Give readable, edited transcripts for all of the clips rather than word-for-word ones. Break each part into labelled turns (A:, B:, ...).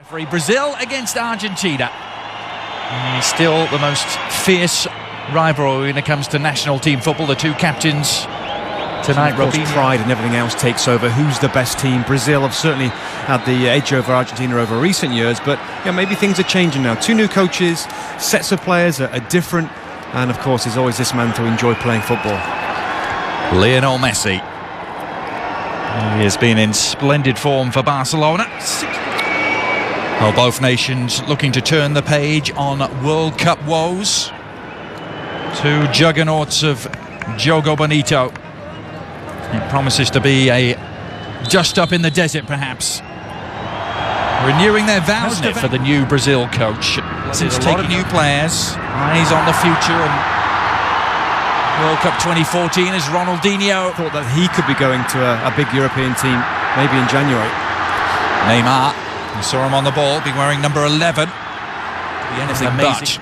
A: For Brazil against Argentina. Still the most fierce rivalry when it comes to national team football. The two captains tonight.
B: Of course, pride and everything else takes over. Who's the best team? Brazil have certainly had the edge over Argentina over recent years, but yeah, maybe things are changing now. Two new coaches, sets of players are different, and of course there's always this man to enjoy playing football.
A: Lionel Messi. He has been in splendid form for Barcelona. Well, both nations looking to turn the page on World Cup woes. Two juggernauts of Jogo Bonito. It promises to be a dust up in the desert, perhaps. Renewing their vows for the new Brazil coach. Since taking new players, eyes on the future, and World Cup 2014 is Ronaldinho.
B: Thought that he could be going to a big European team, maybe in January.
A: Neymar, we saw him on the ball, being wearing number 11. Be anything but.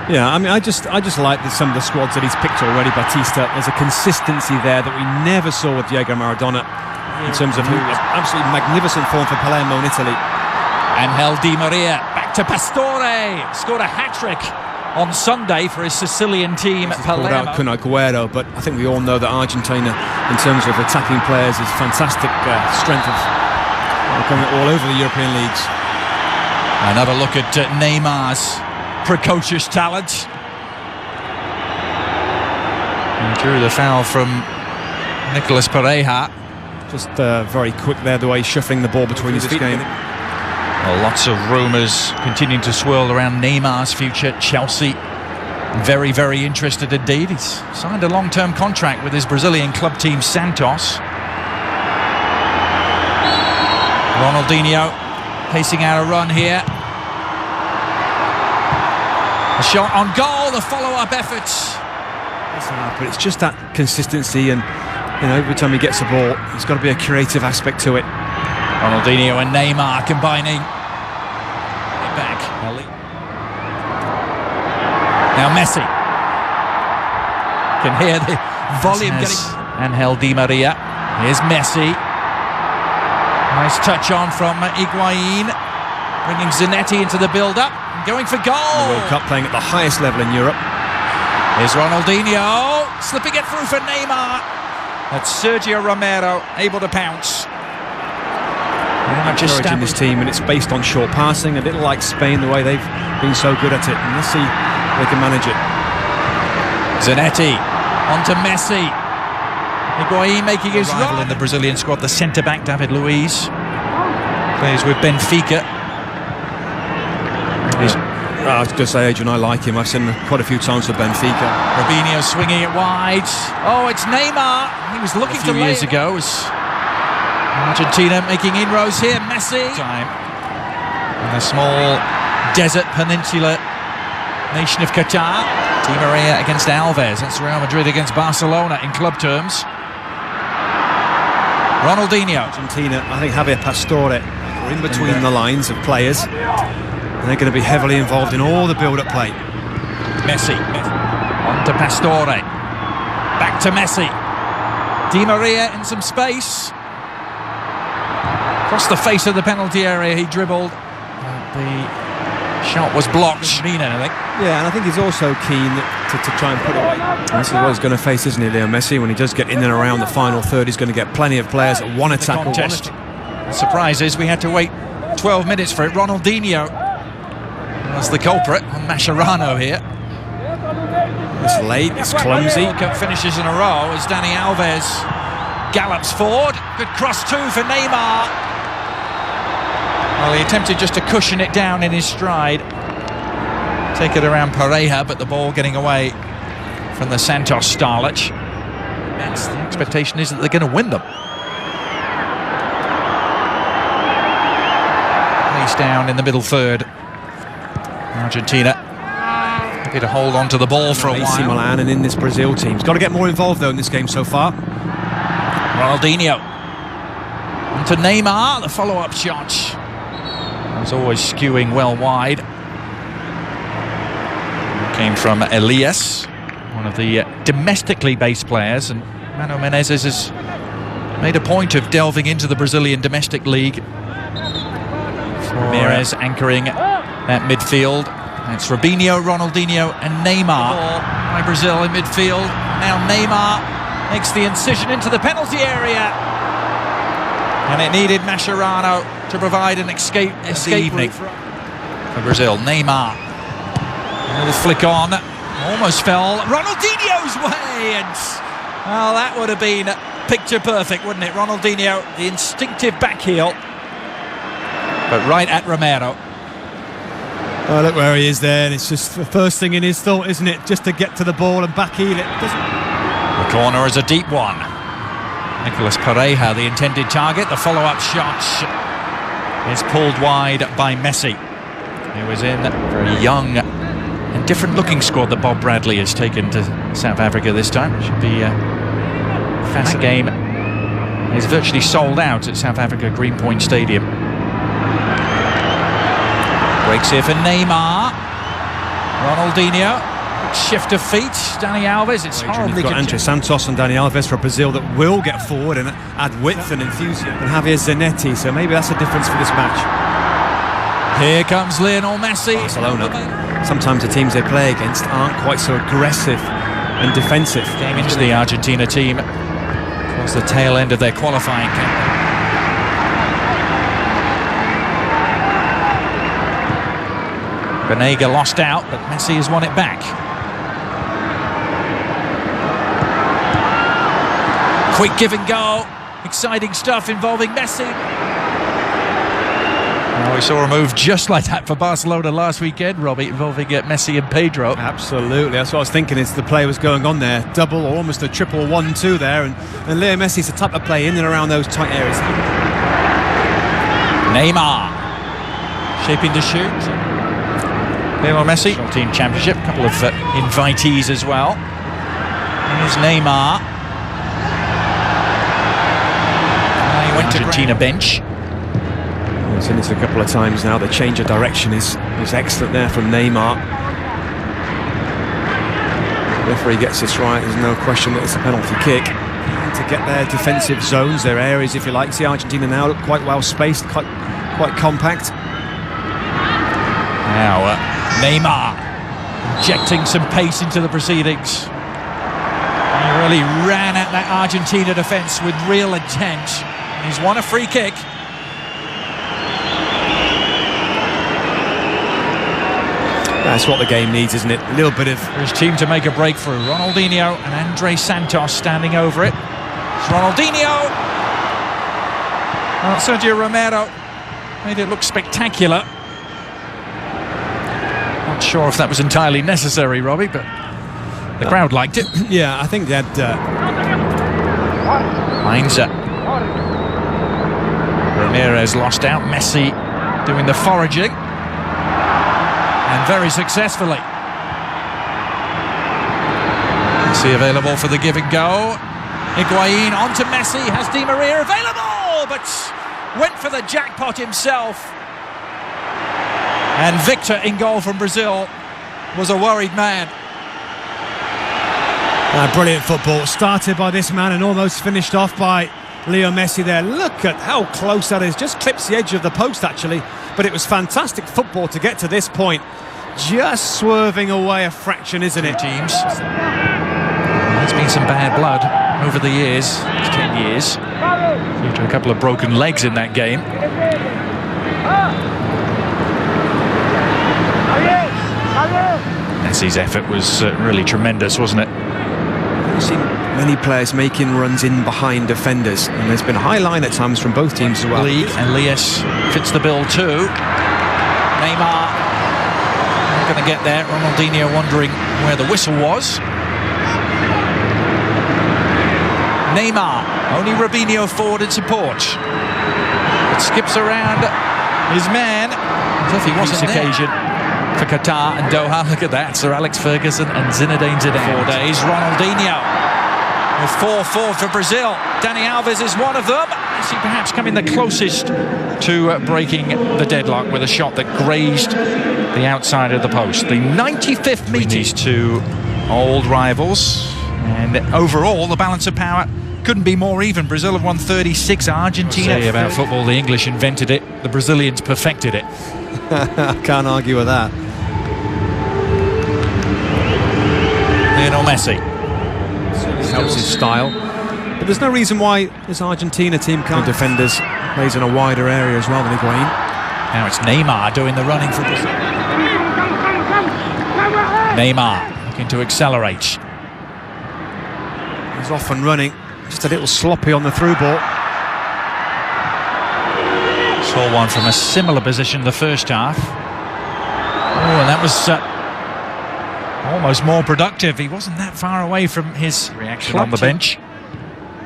B: Yeah, I mean, I just like some of the squads that he's picked already. Batista, there's a consistency there that we never saw with Diego Maradona in terms of absolutely magnificent form for Palermo in Italy.
A: Angel Di Maria, back to Pastore, scored a hat-trick on Sunday for his Sicilian team at Palermo.
B: Called out Kun Agüero, but I think we all know that Argentina, in terms of attacking players, is fantastic strength of coming all over the European leagues.
A: Another look at Neymar's precocious talent. He drew the foul from Nicolas Pereira.
B: Just very quick there, the way he's shuffling the ball between his feet.
A: Well, lots of rumours continuing to swirl around Neymar's future. Chelsea very, very interested indeed. He's signed a long-term contract with his Brazilian club team Santos. Ronaldinho pacing out a run here. A shot on goal, the follow-up efforts.
B: But it's just that consistency, and every time he gets the ball, there's got to be a creative aspect to it.
A: Ronaldinho and Neymar combining. It back. Now Messi. Can hear the volume getting. Angel Di Maria. Here's Messi. Nice touch on from Higuain. Bringing Zanetti into the build-up. Going for goal.
B: The World Cup, playing at the highest level in Europe.
A: Here's Ronaldinho, slipping it through for Neymar. That's Sergio Romero, able to pounce.
B: Just in this team, and it's based on short passing, a little like Spain, the way they've been so good at it. And let's see if they can manage it.
A: Zanetti, onto Messi. Higuain making his run. In the Brazilian squad, the centre-back David Luiz plays with Benfica.
B: I was going to say, Adrian, I like him. I've seen him quite a few times for Benfica.
A: Robinho swinging it wide. Oh, it's Neymar. He was looking to years ago. As Argentina making inroads here. Messi. In the small desert peninsula nation of Qatar. Di Maria against Alves. That's Real Madrid against Barcelona in club terms. Ronaldinho.
B: Argentina, I think Javier Pastore are in between the lines of players. And they're going to be heavily involved in all the build-up play.
A: Messi. On to Pastore. Back to Messi. Di Maria in some space. Across the face of the penalty area he dribbled. The shot was blocked. I think.
B: Yeah, and I think he's also keen to try and put it away. This is what he's going to face, isn't he, Leo Messi? When he does get in and around the final third, he's going to get plenty of players that want to tackle.
A: The surprise is we had to wait 12 minutes for it. Ronaldinho was the culprit on Mascherano here.
B: It's late, it's clumsy.
A: Cup finishes in a row as Dani Alves gallops forward. Good cross too for Neymar. Well, he attempted just to cushion it down in his stride. Take it around Pereira, but the ball getting away from the Santos starlet. The expectation is that they're going to win them. Place down in the middle third. Argentina happy to hold on to the ball for a while.
B: AC Milan and in this Brazil team. He's got to get more involved though in this game so far.
A: Ronaldinho. Onto Neymar, the follow-up shot. Was always skewing well wide. Came from Elias, one of the domestically based players, and Mano Menezes has made a point of delving into the Brazilian domestic league Ramirez anchoring that midfield. It's Robinho, Ronaldinho and Neymar by Brazil in midfield. Now Neymar makes the incision into the penalty area. And it needed Mascherano to provide an escape evening for Brazil. Neymar, a little flick on, almost fell Ronaldinho's way, and well, that would have been picture perfect, wouldn't it? Ronaldinho, the instinctive back heel, but right at Romero.
B: Oh, look where he is there, and it's just the first thing in his thought, isn't it? Just to get to the ball and back heel it.
A: The corner is a deep one. Nicolas Pereira, the intended target. The follow-up shot is pulled wide by Messi. He was in a very young and different-looking squad that Bob Bradley has taken to South Africa this time. It should be a fast game. It's virtually sold out at South Africa Greenpoint Stadium. Breaks here for Neymar. Ronaldinho. Shift of feet. Dani Alves. It's horribly.
B: You've got Andre Santos and Dani Alves for Brazil that will get forward and add width and enthusiasm. And Javier Zanetti, so maybe that's the difference for this match.
A: Here comes Lionel Messi.
B: Barcelona. Sometimes the teams they play against aren't quite so aggressive and defensive.
A: Came into the Argentina team towards the tail end of their qualifying campaign. Banega lost out, but Messi has won it back. Quick give and go, exciting stuff involving Messi. Well, we saw a move just like that for Barcelona last weekend, Robbie, involving Messi and Pedro.
B: Absolutely, that's what I was thinking. It's the play was going on there, double or almost a triple 1-2 there, and Leo Messi's the type of play in and around those tight areas.
A: Neymar shaping to shoot. Lionel Messi, team championship, a couple of invitees as well. Here's Neymar. He went to Argentina bench.
B: He's seen this a couple of times now. The change of direction is excellent there from Neymar. The referee gets this right. There's no question that it's a penalty kick. To get their defensive zones, their areas, if you like. See Argentina now look quite well spaced, quite compact.
A: Now Neymar injecting some pace into the proceedings. He really ran at that Argentina defence with real intent. He's won a free kick.
B: That's what the game needs, isn't it? A little bit of...
A: For his team to make a breakthrough. Ronaldinho and Andre Santos standing over it. It's Ronaldinho. Well, Sergio Romero made it look spectacular. Not sure if that was entirely necessary, Robbie, but the crowd liked it.
B: Yeah, I think they had...
A: Heinze. Ramirez lost out. Messi doing the foraging. And very successfully. Messi available for the give and go. Higuain onto Messi. Has Di Maria available, but went for the jackpot himself. And Victor in goal from Brazil was a worried man.
B: Brilliant football. Started by this man and almost finished off by Leo Messi there. Look at how close that is. Just clips the edge of the post, actually. But it was fantastic football to get to this point. Just swerving away a fraction, isn't it?
A: Teams. There's been some bad blood over the years. 10 years. Due to a couple of broken legs in that game. Messi's effort was really tremendous, wasn't it?
B: I've seen many players making runs in behind defenders, and there's been a high line at times from both teams as well.
A: League, and Elias fits the bill too. Neymar not going to get there. Ronaldinho wondering where the whistle was. Neymar, only Robinho forward in support. It skips around his man as if he wasn't there. Occasion for Qatar and Doha. Look at that, Sir Alex Ferguson and Zinedine Zidane. 4 days. Ronaldinho with 4-4 for Brazil. Dani Alves is one of them. Messi perhaps coming the closest to breaking the deadlock with a shot that grazed the outside of the post. The 95th meeting. These two old rivals, and overall the balance of power couldn't be more even. Brazil have won 36, Argentina. Say about football, the English invented it, the Brazilians perfected it.
B: I can't argue with that.
A: Lionel Messi.
B: Certainly helps his style. But there's no reason why this Argentina team can't. The defenders plays in a wider area as well than Higuain.
A: Now it's Neymar doing the running for Brazil. Neymar looking to accelerate.
B: He's off and running, just a little sloppy on the through ball.
A: Saw one from a similar position the first half. Oh, and that was almost more productive. He wasn't that far away from his reaction on the bench.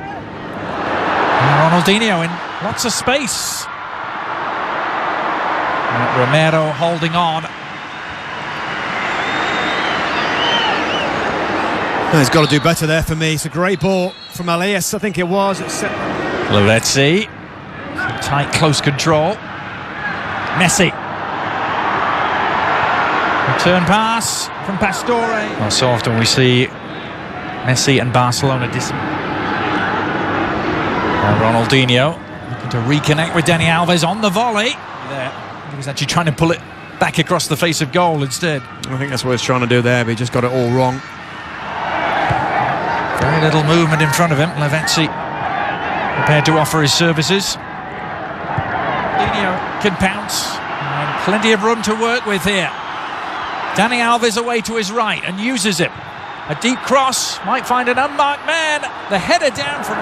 A: And Ronaldinho in lots of space. And Romero holding on.
B: He's got to do better there for me. It's a great ball from Elias, I think it was.
A: Lavezzi. Tight, close control. Messi. Return pass from Pastore. Well, so often we see Messi and Barcelona Ronaldinho looking to reconnect with Dani Alves on the volley. There, he was actually trying to pull it back across the face of goal instead.
B: I think that's what he's trying to do there, but he just got it all wrong.
A: Very little movement in front of him. Lavezzi prepared to offer his services. Ronaldinho can pounce, and plenty of room to work with here. Dani Alves away to his right and uses it. A deep cross, might find an unmarked man. The header down from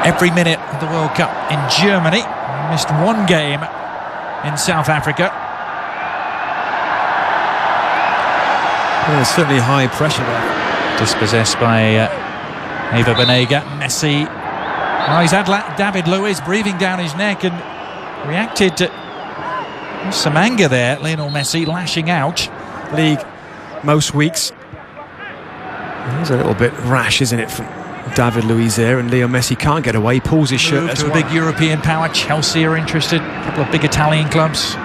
A: every minute of the World Cup in Germany. He missed one game in South Africa.
B: Well, there's certainly high pressure there.
A: Dispossessed by Eva Banega. Messi. Well, he's had David Luiz breathing down his neck and reacted to some anger there. Lionel Messi lashing out.
B: League most weeks. He's a little bit rash, isn't it, from David Luiz there, and Leo Messi can't get away, pulls his shirt.
A: That's a big European power. Chelsea are interested, a couple of big Italian clubs.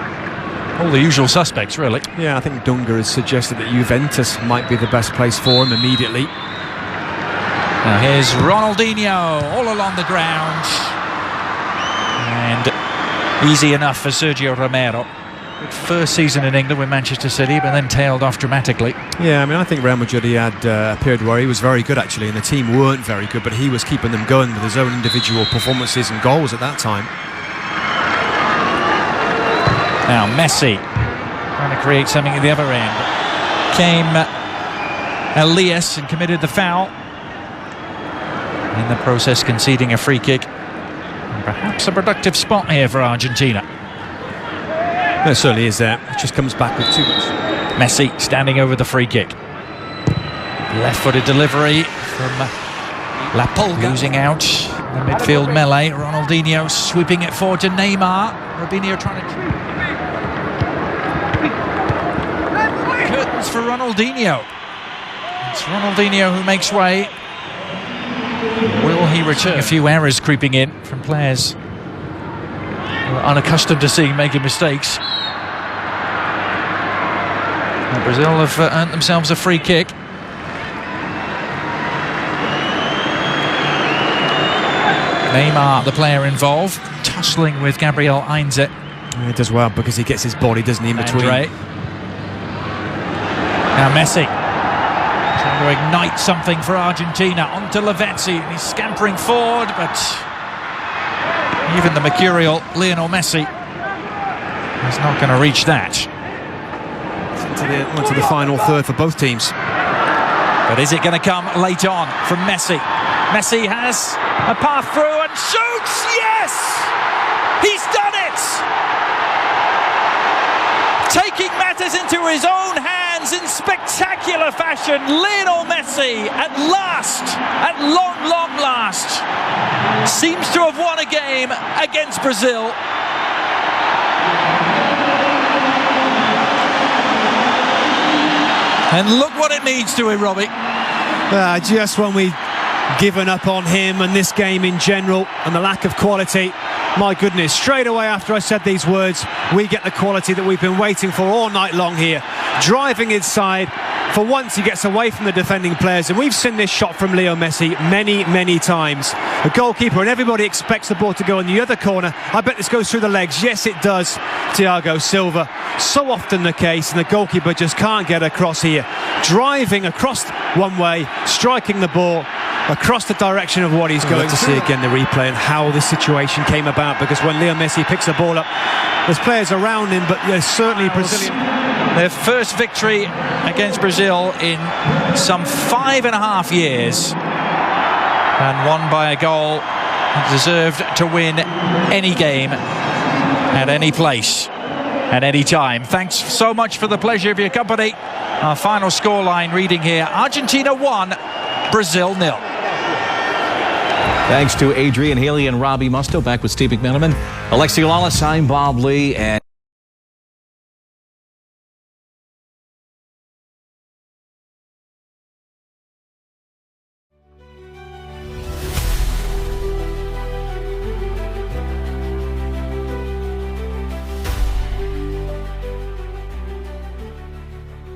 A: All the usual suspects, really.
B: Yeah, I think Dunga has suggested that Juventus might be the best place for him immediately.
A: Now here's Ronaldinho all along the ground. And easy enough for Sergio Romero. Good first season in England with Manchester City, but then tailed off dramatically.
B: Yeah, I mean, I think Real Madrid, he had a period where he was very good actually, and the team weren't very good, but he was keeping them going with his own individual performances and goals at that time.
A: Now Messi trying to create something at the other end. Came Elias and committed the foul. In the process conceding a free kick. And perhaps a productive spot here for Argentina.
B: It certainly is there. It just comes back with too much.
A: Messi standing over the free kick. Left-footed delivery from La Pulga. Losing out the midfield melee. Ronaldinho sweeping it forward to Neymar. Robinho trying to... Curtains for Ronaldinho. It's Ronaldinho who makes way. Will he return? A few errors creeping in from players who are unaccustomed to seeing making mistakes. And Brazil have earned themselves a free kick. Neymar, the player involved, tussling with Gabriel Heinze.
B: He does well because he gets his body, doesn't he, in between.
A: Now Messi trying to ignite something for Argentina. Onto Lavezzi, and he's scampering forward, but even the mercurial Lionel Messi is not going to reach that.
B: Into the final third for both teams.
A: But is it going to come late on from Messi? Messi has a path through and shoots! Yes! He's done it! Taking matters into his own hands in spectacular fashion, Lionel Messi at last, at long last, seems to have won a game against Brazil. And look what it means to him, Robbie.
B: Just when we've given up on him and this game in general and the lack of quality, My goodness, straight away after I said these words, we get the quality that we've been waiting for all night long here. Driving inside, for once he gets away from the defending players, and we've seen this shot from Leo Messi many times. The goalkeeper and everybody expects the ball to go in the other corner. I bet this goes through the legs. Yes, it does. Thiago Silva. So often the case, and the goalkeeper just can't get across here. Driving across one way, striking the ball across the direction of what he's going to see again the replay and how this situation came about, because when Leo Messi picks the ball up, there's players around him, but there's certainly Brazilian.
A: Their first victory against Brazil in some 5.5 years, and won by a goal. Deserved to win any game at any place at any time. Thanks so much for the pleasure of your company. Our final scoreline reading here: Argentina 1, Brazil 0.
C: Thanks to Adrian Haley and Robbie Musto. Back with Steve McMenamin, Alexi Lawless, I'm Bob Lee, and